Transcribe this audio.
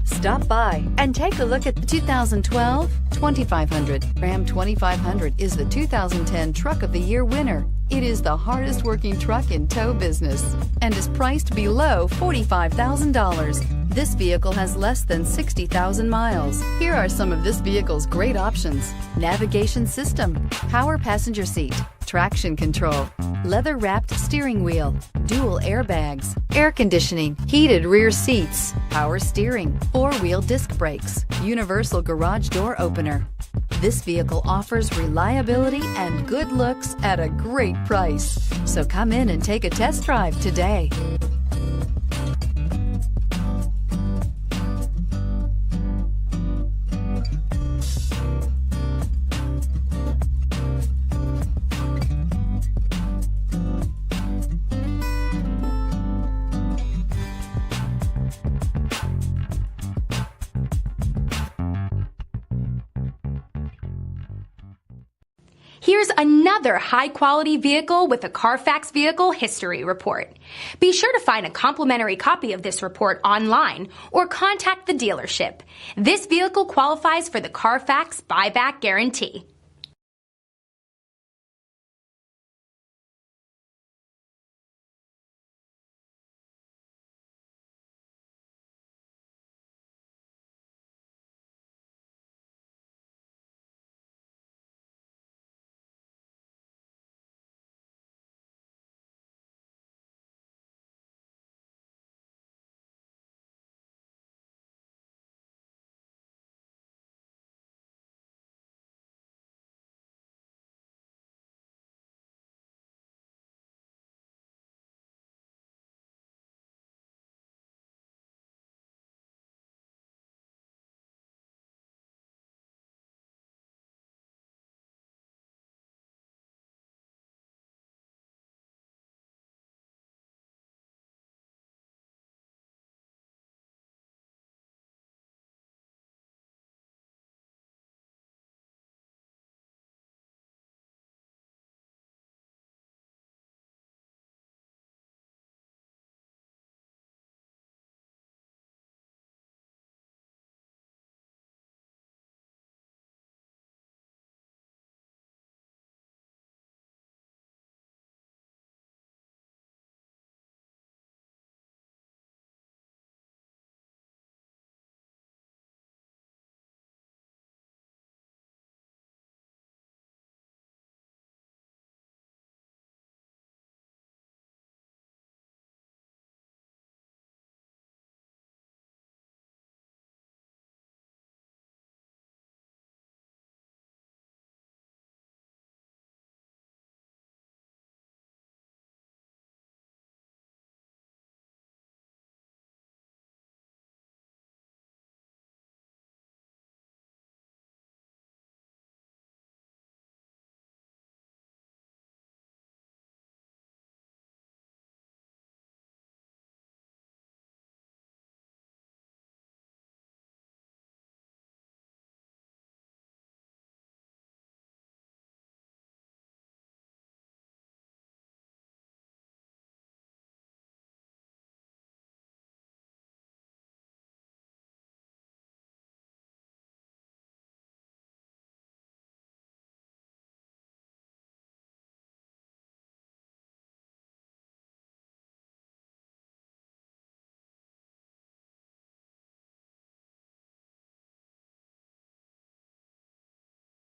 Stop by and take a look at the 2012 2500. Ram 2500 is the 2010 Truck of the Year winner. It is the hardest working truck in tow business and is priced below $45,000. This vehicle has less than 60,000 miles. Here are some of this vehicle's great options: navigation system, power passenger seat, traction control, leather-wrapped steering wheel, dual airbags, air conditioning, heated rear seats, power steering, four-wheel disc brakes, universal garage door opener. This vehicle offers reliability and good looks at a great price. So come in and take a test drive today. Here's another high-quality vehicle with a Carfax Vehicle History Report. Be sure to find a complimentary copy of this report online or contact the dealership. This vehicle qualifies for the Carfax Buyback Guarantee.